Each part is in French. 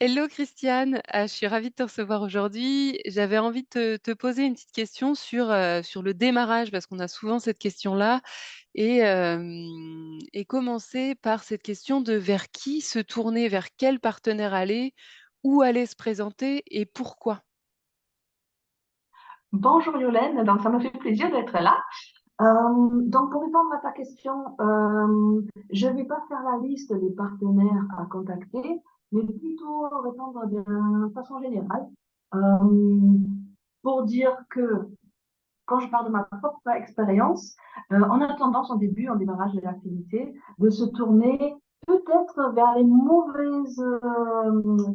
Hello Christiane, je suis ravie de te recevoir aujourd'hui. J'avais envie de te poser une petite question sur le démarrage, parce qu'on a souvent cette question-là, et commencer par cette question de vers qui se tourner, vers quel partenaire aller, où aller se présenter et pourquoi. Bonjour Yolène, donc ça me fait plaisir d'être là. Donc pour répondre à ta question, je ne vais pas faire la liste des partenaires à contacter, mais plutôt répondre de façon générale euh, pour dire que quand je parle de ma propre expérience, on a tendance en début, en démarrage de l'activité, de se tourner peut-être vers les mauvaises,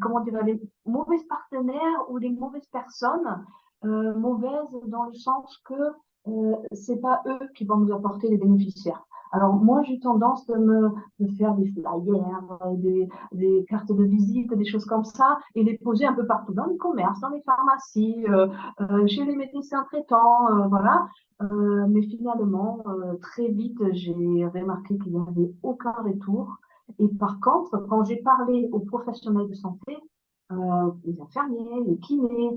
comment dire, les mauvaises partenaires ou les mauvaises personnes, mauvaises dans le sens que c'est pas eux qui vont nous apporter les bénéficiaires. Alors moi, j'ai tendance de faire des flyers, des cartes de visite, des choses comme ça, et les poser un peu partout dans les commerces, dans les pharmacies, chez les médecins traitants, voilà. Mais finalement, très vite, j'ai remarqué qu'il n'y avait aucun retour. Et par contre, quand j'ai parlé aux professionnels de santé, les infirmiers, les kinés,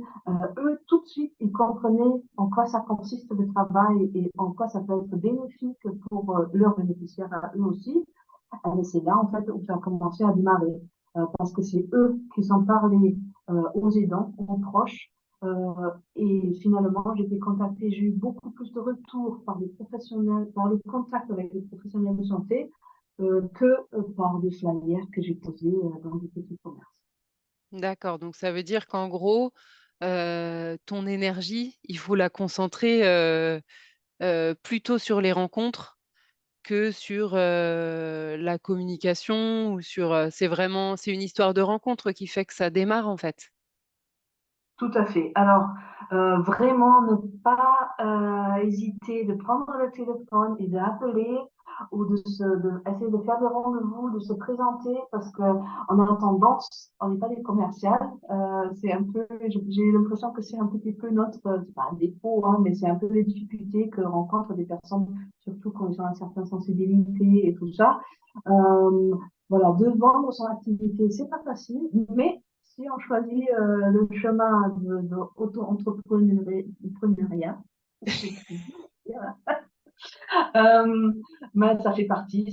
eux, tout de suite, ils comprenaient en quoi ça consiste le travail et en quoi ça peut être bénéfique pour leurs bénéficiaires à eux aussi. Et c'est là, en fait, où ça a commencé à démarrer. Parce que c'est eux qui s'en parlaient aux aidants, aux proches. Et finalement, j'ai été contactée, j'ai eu beaucoup plus de retours par des professionnels, par le contact avec des professionnels de santé, que par des flyers que j'ai posés dans des petits commerces. D'accord, donc ça veut dire qu'en gros, ton énergie, il faut la concentrer plutôt sur les rencontres que sur, la communication ou sur, c'est une histoire de rencontre qui fait que ça démarre, en fait? Tout à fait. Alors, vraiment ne pas hésiter de prendre le téléphone et d'appeler ou essayer de faire des rendez-vous, de se présenter parce que on a tendance, on n'est pas des commerciales, c'est un peu, j'ai l'impression que c'est un petit peu notre, c'est pas un défaut, hein, mais c'est un peu les difficultés que rencontrent des personnes, surtout quand ils ont une certaine sensibilité et tout ça. Euh, voilà, de vendre son activité, c'est pas facile, mais si on choisit le chemin de auto-entrepreneuriat, euh, mais ça fait partie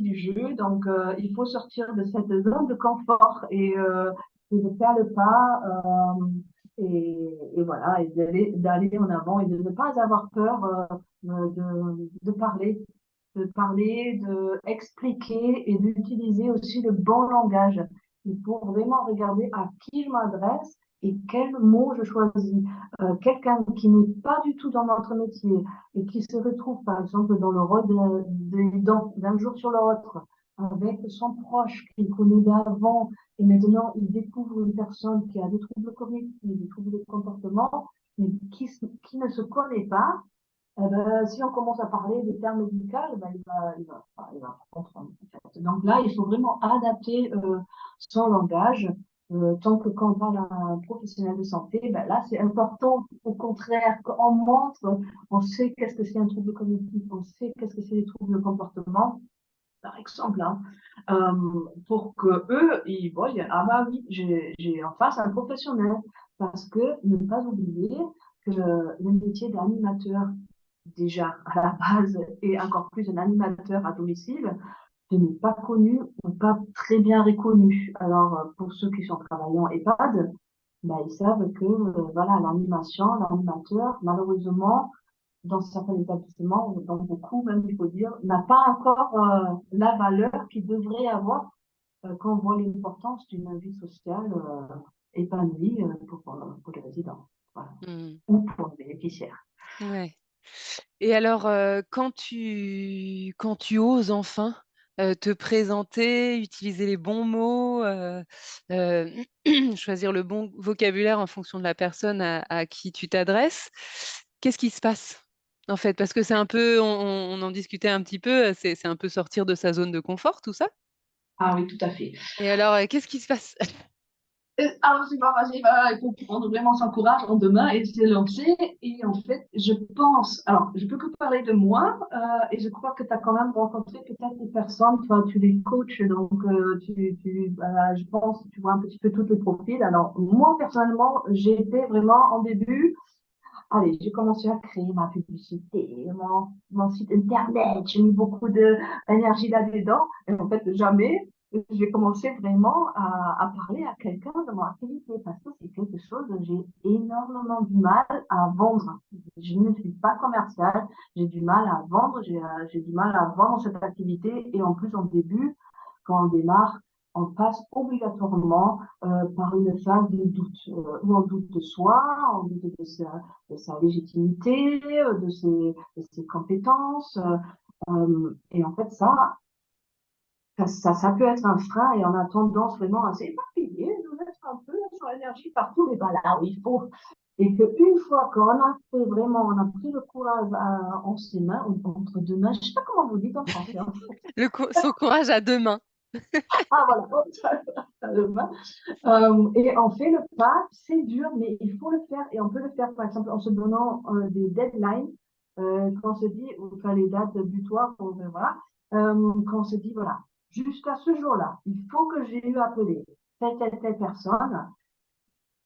du jeu. Donc, il faut sortir de cette zone de confort et de faire le pas et voilà, et d'aller en avant et de ne pas avoir peur de parler, de expliquer et d'utiliser aussi le bon langage. Il faut vraiment regarder à qui je m'adresse et quels mots je choisis. Quelqu'un qui n'est pas du tout dans notre métier et qui se retrouve par exemple dans le rôle d'un jour sur l'autre avec son proche qu'il connaît d'avant et maintenant il découvre une personne qui a des troubles cognitifs, des troubles de comportement, mais qui ne se connaît pas, eh ben, si on commence à parler des termes médicaux, ben, il va comprendre. En fait. Donc là, il faut vraiment adapter son langage. Tant que quand on parle à un professionnel de santé, ben là, c'est important, au contraire, qu'on montre, on sait qu'est-ce que c'est un trouble cognitif, on sait qu'est-ce que c'est les troubles de comportement, par exemple, hein, pour que eux, ils voient, ah bah oui, j'ai en face un professionnel. Parce que ne pas oublier que le métier d'animateur déjà à la base et encore plus un animateur à domicile, ce n'est pas connu ou pas très bien reconnu. Alors, pour ceux qui sont travaillants EHPAD, ben, ils savent que voilà, l'animateur, malheureusement, dans certains établissements, dans beaucoup même, il faut dire, n'a pas encore la valeur qu'il devrait avoir quand on voit l'importance d'une vie sociale épanouie pour les résidents voilà, Mmh. ou pour les bénéficiaires. Ouais. Et alors, quand tu oses enfin, te présenter, utiliser les bons mots, heu, choisir le bon vocabulaire en fonction de la personne à qui tu t'adresses, qu'est-ce qui se passe, en fait? Parce que c'est un peu on en discutait un petit peu, c'est un peu sortir de sa zone de confort, tout ça? Ah oui, tout à fait. Et alors, qu'est-ce qui se passe? Alors, c'est pas facile, voilà, il faut prendre vraiment son courage en deux mains et se lancer. Et en fait, je pense, alors, je peux que parler de moi, et je crois que tu as quand même rencontré peut-être des personnes, toi, tu les coaches, donc je pense que tu vois un petit peu tous les profils. Alors, moi, personnellement, j'ai été vraiment en début, allez, j'ai commencé à créer ma publicité, mon site internet, j'ai mis beaucoup d'énergie là-dedans. Et en fait, jamais j'ai commencé vraiment à parler à quelqu'un de mon activité parce que c'est quelque chose que j'ai énormément du mal à vendre. Je ne suis pas commerciale, j'ai du mal à vendre, j'ai du mal à vendre cette activité. Et en plus, en début, quand on démarre, on passe obligatoirement par une phase de doute, où on doute de soi, on doute de sa légitimité, de ses compétences. Et en fait, ça peut être un frein et on a tendance vraiment à s'éparpiller, nous mettre un peu sur l'énergie partout, mais pas là où il faut. Et qu'une fois qu'on a fait vraiment, on a pris le courage en ses mains, entre deux mains, je ne sais pas comment vous dites en français. Hein. Son courage à deux mains. Ah voilà, le main. Et on fait le pas, c'est dur, mais il faut le faire. Et on peut le faire, par exemple, en se donnant des deadlines, quand on se dit, enfin les dates butoirs, voilà, quand on se dit, voilà, jusqu'à ce jour-là, il faut que j'ai eu appelé telle personne.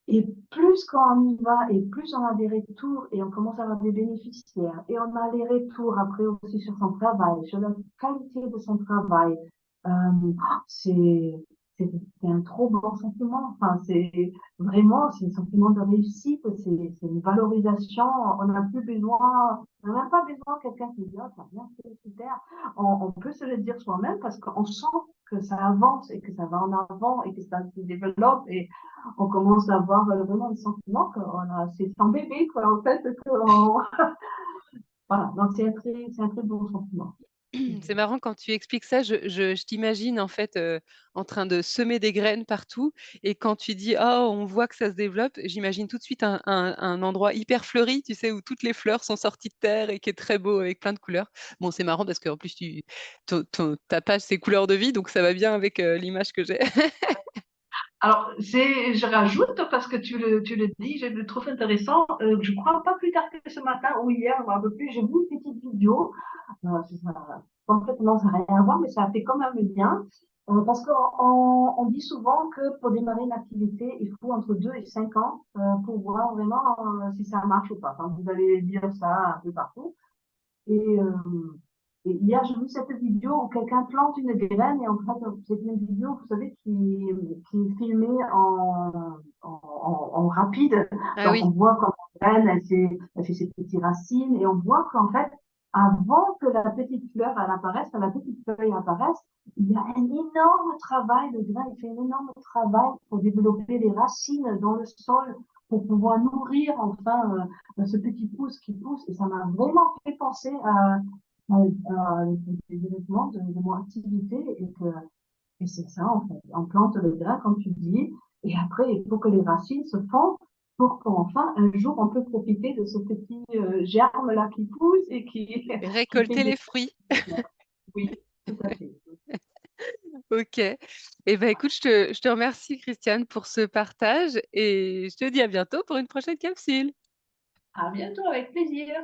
Et plus quand on y va, et plus on a des retours, et on commence à avoir des bénéficiaires, et on a les retours après aussi sur son travail, sur la qualité de son travail, euh, c'est, c'est un trop bon sentiment. Enfin, c'est un sentiment de réussite, c'est une valorisation. On n'a plus besoin, on n'a pas besoin de quelqu'un qui dit, oh, ça bien fait, super. On peut se le dire soi-même parce qu'on sent que ça avance et que ça va en avant et que ça se développe et on commence à avoir vraiment le sentiment qu'on a, c'est un bébé, quoi, en fait, voilà. Donc, c'est un très bon sentiment. C'est marrant quand tu expliques ça, je t'imagine en fait en train de semer des graines partout et quand tu dis oh on voit que ça se développe, j'imagine tout de suite un endroit hyper fleuri, tu sais, où toutes les fleurs sont sorties de terre et qui est très beau avec plein de couleurs. Bon, c'est marrant parce qu'en plus ta page c'est couleurs de vie, donc ça va bien avec l'image que j'ai. Alors, je rajoute, parce que tu le dis, je le trouve intéressant, je crois pas plus tard que ce matin ou hier, je me rappelle plus, j'ai vu une petite vidéo, complètement, ça n'a rien à voir, mais ça a fait quand même le lien, parce qu'on dit souvent que pour démarrer une activité, il faut entre 2 et 5 ans pour voir vraiment si ça marche ou pas. Enfin, vous allez dire ça un peu partout. Et, et hier, j'ai vu cette vidéo où quelqu'un plante une graine et en fait, c'est une vidéo, vous savez, qui est filmée en rapide. Ah Donc, oui, on voit quand la graine, elle fait ses petites racines et on voit qu'en fait, avant que la petite fleur elle apparaisse, que la petite feuille apparaisse, il y a un énorme travail, le grain, il fait un énorme travail pour développer les racines dans le sol, pour pouvoir nourrir enfin ce petit pouce qui pousse. Et ça m'a vraiment fait penser les développements de mon activité et c'est ça en fait. On plante le grain comme tu dis et après il faut que les racines se font pour qu'enfin un jour on peut profiter de ce petit germe là qui pousse et qui fait récolter des les fruits. fleurs. Oui, tout à fait. Ok. Eh ben écoute, je te remercie Christiane pour ce partage et je te dis à bientôt pour une prochaine capsule. À bientôt avec plaisir.